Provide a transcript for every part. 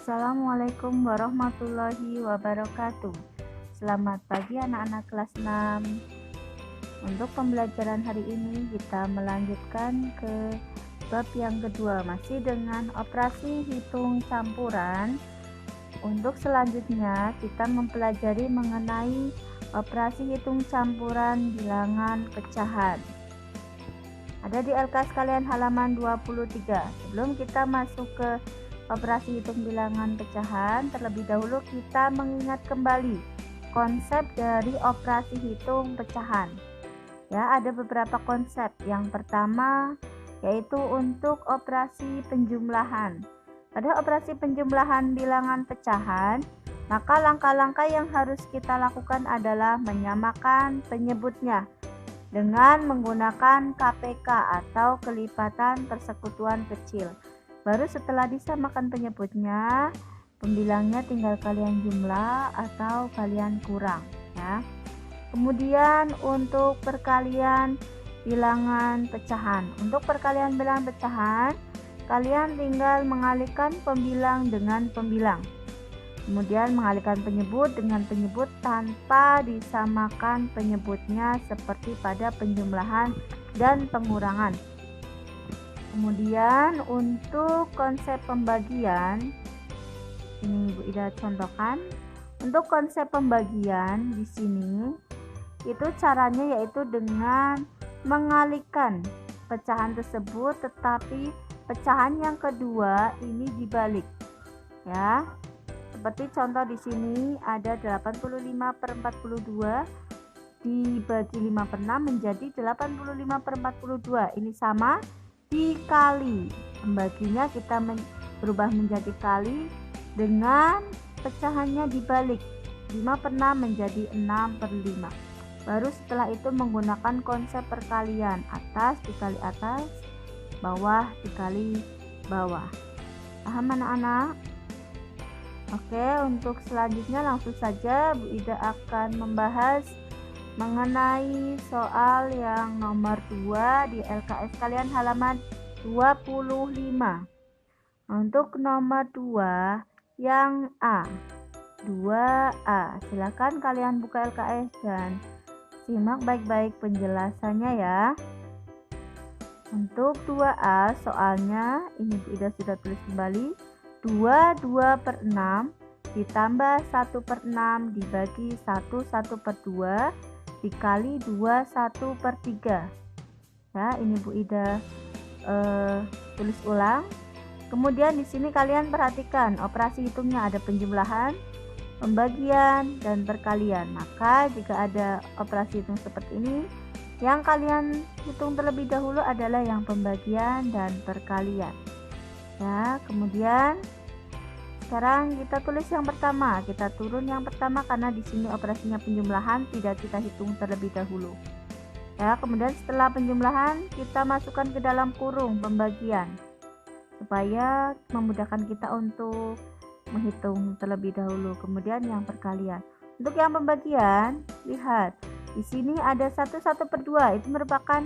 Assalamualaikum warahmatullahi wabarakatuh. Selamat pagi anak-anak kelas 6. Untuk pembelajaran hari ini kita melanjutkan ke bab yang kedua, masih dengan operasi hitung campuran. Untuk selanjutnya kita mempelajari mengenai operasi hitung campuran bilangan pecahan. Ada di LKS kalian halaman 23. Sebelum kita masuk ke operasi hitung bilangan pecahan, terlebih dahulu kita mengingat kembali konsep dari operasi hitung pecahan. Ya, ada beberapa konsep. Yang pertama yaitu untuk operasi penjumlahan. Pada operasi penjumlahan bilangan pecahan, maka langkah-langkah yang harus kita lakukan adalah menyamakan penyebutnya dengan menggunakan KPK atau kelipatan persekutuan kecil. Baru setelah disamakan penyebutnya, pembilangnya tinggal kalian jumlah atau kalian kurang, ya. Kemudian untuk perkalian bilangan pecahan. Untuk perkalian bilangan pecahan, kalian tinggal mengalihkan pembilang dengan pembilang. Kemudian mengalihkan penyebut dengan penyebut tanpa disamakan penyebutnya seperti pada penjumlahan dan pengurangan. Kemudian untuk konsep pembagian, ini Ibu Ida contohkan. Untuk konsep pembagian di sini itu caranya yaitu dengan mengalihkan pecahan tersebut, tetapi pecahan yang kedua ini dibalik. Ya. Seperti contoh di sini ada 85/42 dibagi 5/6 menjadi 85/42. Ini sama dikali, pembaginya kita berubah menjadi kali dengan pecahannya dibalik, 5/6 menjadi 6/5. Baru setelah itu menggunakan konsep perkalian, atas dikali atas, bawah dikali bawah. Paham anak-anak? Oke, untuk selanjutnya langsung saja Bu Ida akan membahas mengenai soal yang nomor 2 di LKS kalian halaman 25. Untuk nomor 2 yang A, 2A. Silakan kalian buka LKS dan simak baik-baik penjelasannya ya. Untuk 2A soalnya ini Bu Ida sudah tulis kembali. 2/6 ditambah 1/6 dibagi 1/2 dikali 2/1/3. Ya, ini Bu Ida tulis ulang. Kemudian di sini kalian perhatikan operasi hitungnya ada penjumlahan, pembagian, dan perkalian. Maka jika ada operasi hitung seperti ini, yang kalian hitung terlebih dahulu adalah yang pembagian dan perkalian. Ya, kemudian sekarang kita tulis yang pertama, kita turun yang pertama karena di sini operasinya penjumlahan tidak kita hitung terlebih dahulu. Ya, kemudian setelah penjumlahan kita masukkan ke dalam kurung pembagian supaya memudahkan kita untuk menghitung terlebih dahulu. Kemudian yang perkalian. Untuk yang pembagian, lihat di sini ada 1/2, itu merupakan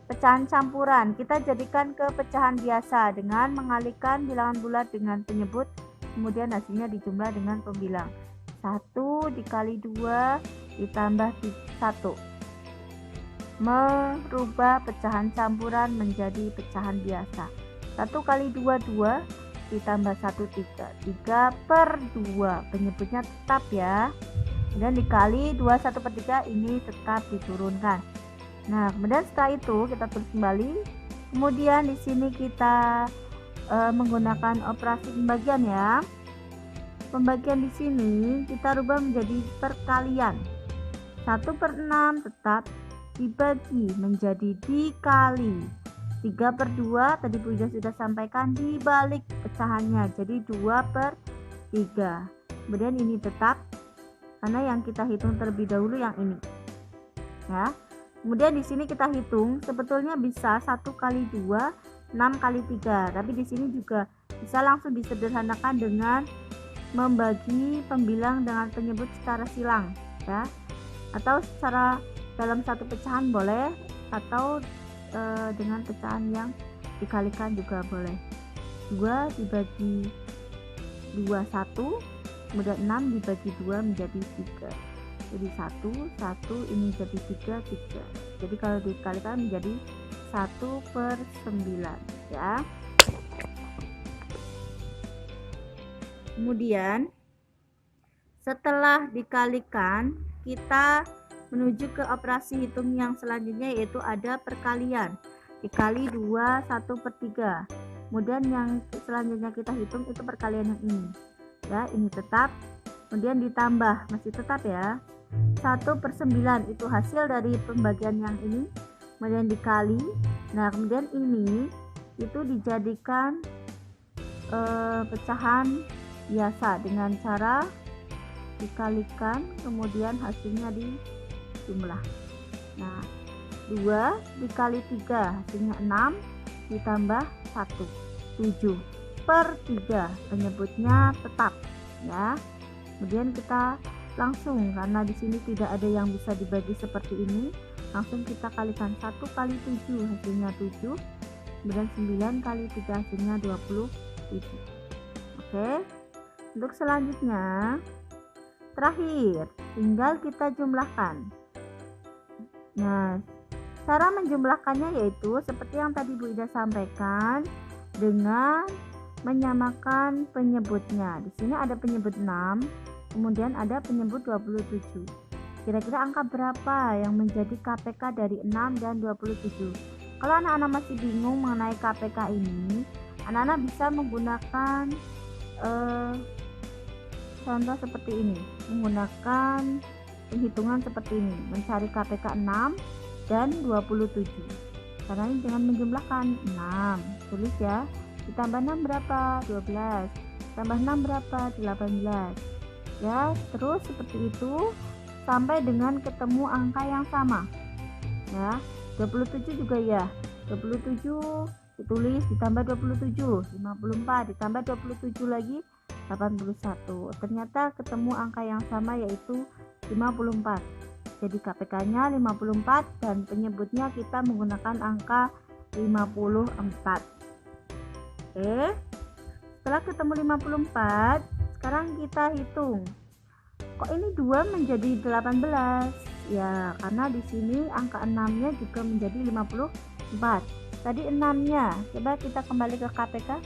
pecahan campuran. Kita jadikan ke pecahan biasa dengan mengalihkan bilangan bulat dengan penyebut, kemudian hasilnya dijumlah dengan pembilang. 1 dikali 2 ditambah 1. Merubah pecahan campuran menjadi pecahan biasa. 1 kali 2, 2 ditambah 1, 3. 3/2. Penyebutnya tetap ya. Dan dikali 2/1/3 ini tetap diturunkan. Nah, kemudian setelah itu kita tulis kembali. Kemudian di sini kita menggunakan operasi pembagian ya. Pembagian di sini kita rubah menjadi perkalian. 1/6 tetap dibagi menjadi dikali. 3/2 tadi Bu Ida sudah sampaikan dibalik pecahannya jadi 2/3. Kemudian ini tetap karena yang kita hitung terlebih dahulu yang ini. Ya. Kemudian di sini kita hitung sebetulnya bisa 1 kali 2, 6 kali 3. Tapi di sini juga bisa langsung disederhanakan dengan membagi pembilang dengan penyebut secara silang, ya. Atau secara dalam satu pecahan boleh, atau dengan pecahan yang dikalikan juga boleh. 2 dibagi 2 1, kemudian 6 dibagi 2 menjadi 3. Jadi 1 ini jadi 3 3. Jadi kalau dikalikan menjadi 1/9 ya. Kemudian setelah dikalikan, kita menuju ke operasi hitung yang selanjutnya, yaitu ada perkalian. Dikali 2 1/3. Kemudian yang selanjutnya kita hitung itu perkalian yang ini. Ya, ini tetap. Kemudian ditambah, masih tetap ya. 1/9 itu hasil dari pembagian yang ini. Kemudian dikali. Nah, kemudian ini itu dijadikan pecahan biasa dengan cara dikalikan, kemudian hasilnya dijumlah. Nah, 2 dikali 3 hasilnya 6 ditambah 1 7/3, penyebutnya tetap ya. Kemudian kita langsung, karena di sini tidak ada yang bisa dibagi seperti ini, langsung kita kalikan 1 kali 7 hasilnya 7, kemudian 9 kali 3 hasilnya 27. Oke, untuk selanjutnya terakhir tinggal kita jumlahkan. Nah, cara menjumlahkannya yaitu seperti yang tadi Bu Ida sampaikan, dengan menyamakan penyebutnya. Di sini ada penyebut 6, kemudian ada penyebut 27. Kira-kira angka berapa yang menjadi KPK dari 6 dan 27? Kalau anak-anak masih bingung mengenai KPK ini, anak-anak bisa menggunakan contoh seperti ini, menggunakan penghitungan seperti ini, mencari KPK 6 dan 27. Karena ini dengan menjumlahkan 6, tulis ya, ditambah 6 berapa? 12, tambah 6 berapa? 18 ya, terus seperti itu sampai dengan ketemu angka yang sama ya. 27 juga ya, 27 ditulis ditambah 27, 54 ditambah 27 lagi 81, ternyata ketemu angka yang sama yaitu 54. Jadi KPK-nya 54 dan penyebutnya kita menggunakan angka 54. Oke. Setelah ketemu 54, sekarang kita hitung. Kok ini 2 menjadi 18? Ya, karena di sini angka 6-nya juga menjadi 54. Tadi 6-nya, coba kita kembali ke KPK.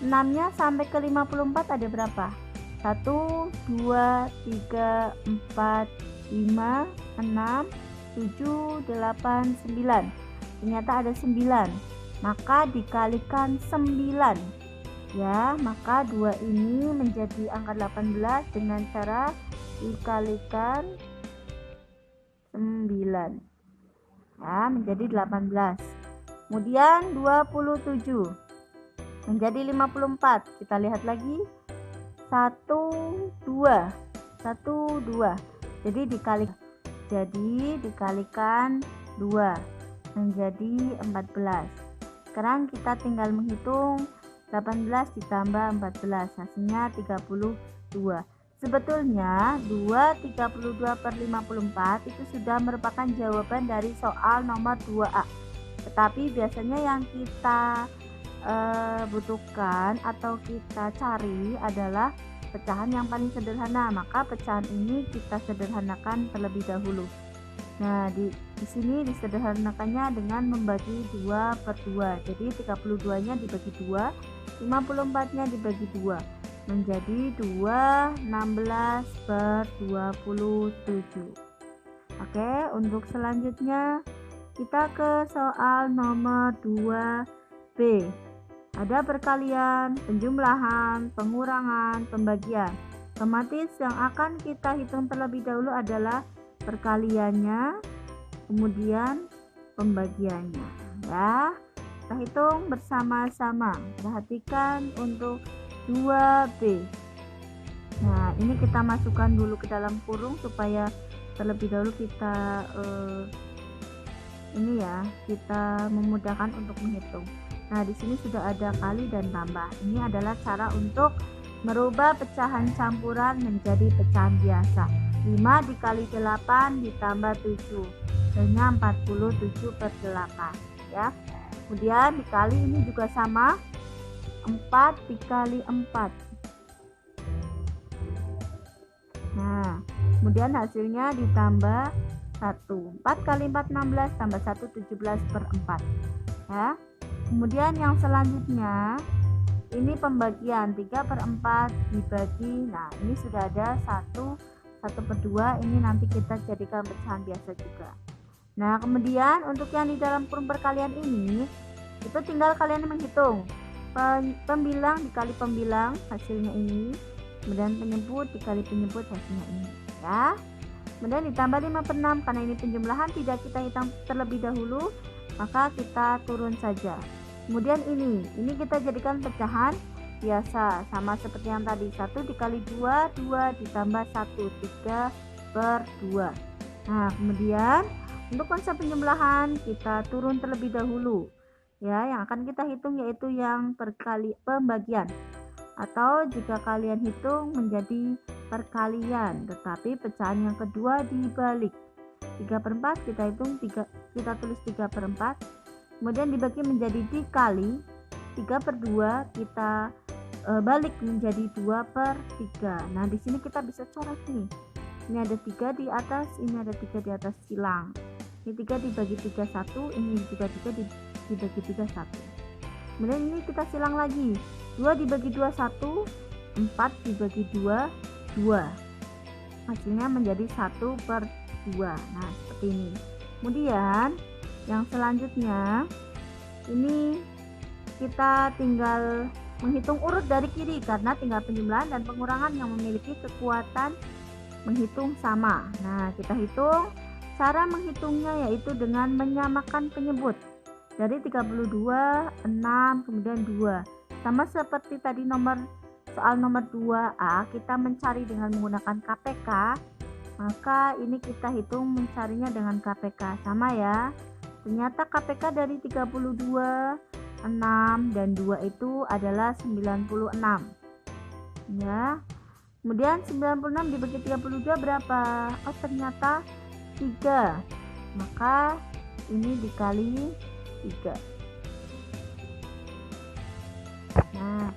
6-nya sampai ke 54 ada berapa? 1 2 3 4 5 6 7 8 9. Ternyata ada 9. Maka dikalikan 9. Ya, maka 2 ini menjadi angka 18 dengan cara dikalikan 9. Ya, menjadi 18. Kemudian 27 menjadi 54. Kita lihat lagi. 1 2. Jadi dikalikan 2 menjadi 14. Sekarang kita tinggal menghitung 18 ditambah 14, hasilnya 32. Sebetulnya 2/32/54 itu sudah merupakan jawaban dari soal nomor 2A. Tetapi biasanya yang kita butuhkan atau kita cari adalah pecahan yang paling sederhana. Maka pecahan ini kita sederhanakan terlebih dahulu. Nah, di sini disederhanakannya dengan membagi 2/2. Jadi 32-nya dibagi 2, 54-nya dibagi 2 menjadi 2/16/27. Oke, untuk selanjutnya kita ke soal nomor 2B. Ada perkalian, penjumlahan, pengurangan, pembagian. Otomatis yang akan kita hitung terlebih dahulu adalah perkaliannya, kemudian pembagiannya ya. Kita hitung bersama-sama. Perhatikan untuk 2B. Nah, ini kita masukkan dulu ke dalam kurung supaya terlebih dahulu kita kita memudahkan untuk menghitung. Nah, di sini sudah ada kali dan tambah. Ini // adalah cara untuk merubah pecahan campuran menjadi pecahan biasa. 5 dikali 8 ditambah 7, hasilnya 47/8 ya. Kemudian dikali ini juga sama, 4 dikali 4. Nah, kemudian hasilnya ditambah 1. 4 kali 4 16 tambah 1 17/4 ya. Kemudian yang selanjutnya ini pembagian 3/4 dibagi. Nah, ini sudah ada 1/2. Ini nanti kita jadikan pecahan biasa juga. Nah, kemudian untuk yang di dalam kurung perkalian ini itu tinggal kalian menghitung pembilang dikali pembilang hasilnya ini, kemudian penyebut dikali penyebut hasilnya ini ya. Kemudian ditambah 5/6 karena ini penjumlahan tidak kita hitung terlebih dahulu, maka kita turun saja. Kemudian ini kita jadikan pecahan biasa sama seperti yang tadi, 1 dikali 2 ditambah 1 3/2. Nah, kemudian untuk konsep penjumlahan kita turun terlebih dahulu ya. Yang akan kita hitung yaitu yang pembagian, atau jika kalian hitung menjadi perkalian, tetapi pecahan yang kedua dibalik. 3/4 kita hitung kita tulis 3/4, kemudian dibagi menjadi dikali, 3/2 kita balik menjadi 2/3. Nah, di sini kita bisa coret nih. Ini ada 3 di atas, ini ada 3 di atas, silang. Ini 3 dibagi 3 1, ini juga 3 dibagi 3 1. Kemudian ini kita silang lagi. 2 dibagi 2 1, 4 dibagi 2 2. Hasilnya menjadi 1/2. Nah, seperti ini. Kemudian yang selanjutnya ini kita tinggal menghitung urut dari kiri karena tinggal penjumlahan dan pengurangan yang memiliki kekuatan menghitung sama. Nah, kita hitung. Cara menghitungnya yaitu dengan menyamakan penyebut. Dari 32, 6, kemudian 2. Sama seperti tadi soal nomor 2A, kita mencari dengan menggunakan KPK, maka ini kita hitung mencarinya dengan KPK. Sama ya. Ternyata KPK dari 32, 6, dan 2 itu adalah 96. Ya. Kemudian 96 dibagi 32 berapa? Oh, ternyata 3. Maka ini dikali 3. Nah,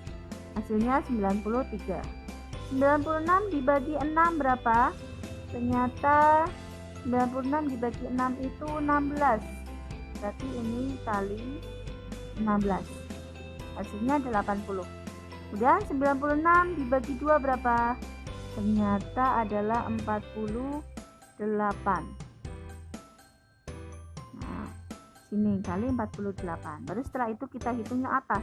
hasilnya 93. 96 dibagi 6 berapa? Ternyata 96 dibagi 6 itu 16. Berarti ini kali 16. Hasilnya 80. Kemudian 96 dibagi 2 berapa? Ternyata adalah 48. Nah, sini kali 48. Baru setelah itu kita hitung yang atas.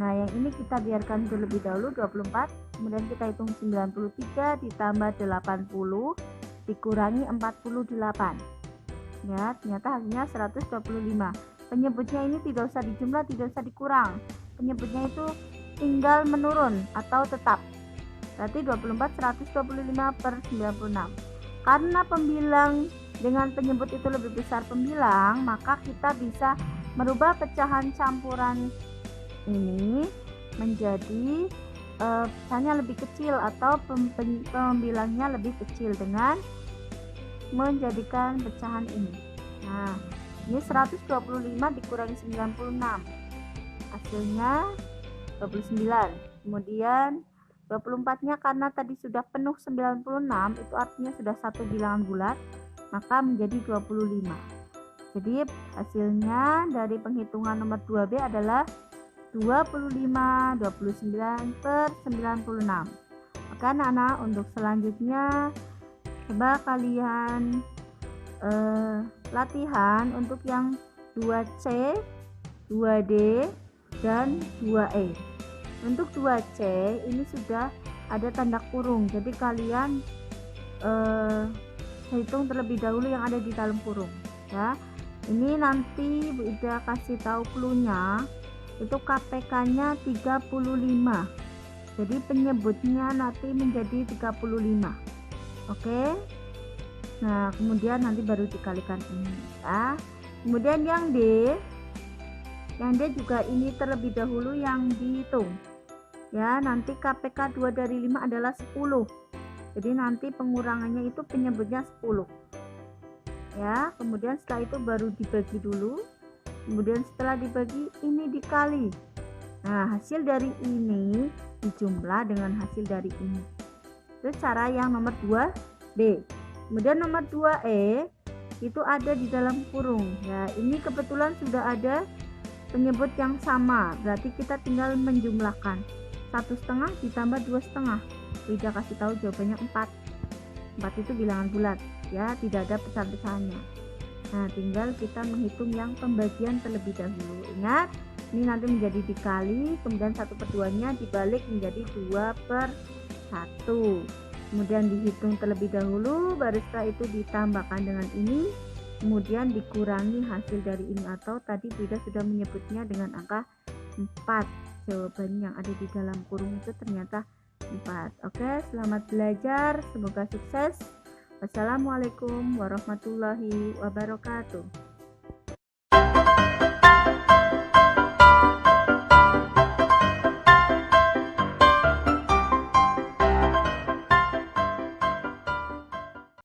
Nah, yang ini kita biarkan terlebih dahulu 24, kemudian kita hitung 93 ditambah 80 dikurangi 48. Ya, ternyata hasilnya 125. Penyebutnya ini tidak usah dijumlah, tidak usah dikurang. Penyebutnya itu tinggal menurun atau tetap. Berarti 24 125/96. Karena pembilang dengan penyebut itu lebih besar pembilang, maka kita bisa merubah pecahan campuran ini menjadi pecahannya lebih kecil atau pembilangnya lebih kecil dengan menjadikan pecahan ini. Nah, ini 125 dikurangi 96. Hasilnya 29. Kemudian 24-nya karena tadi sudah penuh 96, itu artinya sudah satu bilangan bulat, maka menjadi 25. Jadi hasilnya dari penghitungan nomor 2B adalah 25/29/96. Oke anak-anak, untuk selanjutnya coba kalian latihan untuk yang 2C, 2D, dan 2E. Untuk 2C ini sudah ada tanda kurung, jadi kalian hitung terlebih dahulu yang ada di dalam kurung ya. Ini nanti Bu Ida kasih tahu cluenya, itu KPK-nya 35. Jadi penyebutnya nanti menjadi 35. Oke. Nah, kemudian nanti baru dikalikan ini ya. Kemudian yang D juga ini terlebih dahulu yang dihitung. Ya, nanti KPK 2 dari 5 adalah 10. Jadi nanti pengurangannya itu penyebutnya 10. Ya, kemudian setelah itu baru dibagi dulu. Kemudian setelah dibagi ini dikali. Nah, hasil dari ini dijumlah dengan hasil dari ini. Itu cara yang nomor 2B. Kemudian nomor 2E itu ada di dalam kurung. Ya, ini kebetulan sudah ada penyebut yang sama, berarti kita tinggal menjumlahkan 1,5 ditambah 2,5. Tidak kasih tahu jawabannya 4. 4 itu bilangan bulat, ya, tidak ada pecahan-pecahannya. Nah, tinggal kita menghitung yang pembagian terlebih dahulu. Ingat, ini nanti menjadi dikali, kemudian 1/2-nya dibalik menjadi 2/1. Kemudian dihitung terlebih dahulu, baru setelah itu ditambahkan dengan ini, kemudian dikurangi hasil dari ini, atau tadi Bida sudah menyebutnya dengan angka 4. Jawaban yang ada di dalam kurung itu ternyata 4. Oke, selamat belajar, semoga sukses. Wassalamualaikum warahmatullahi wabarakatuh.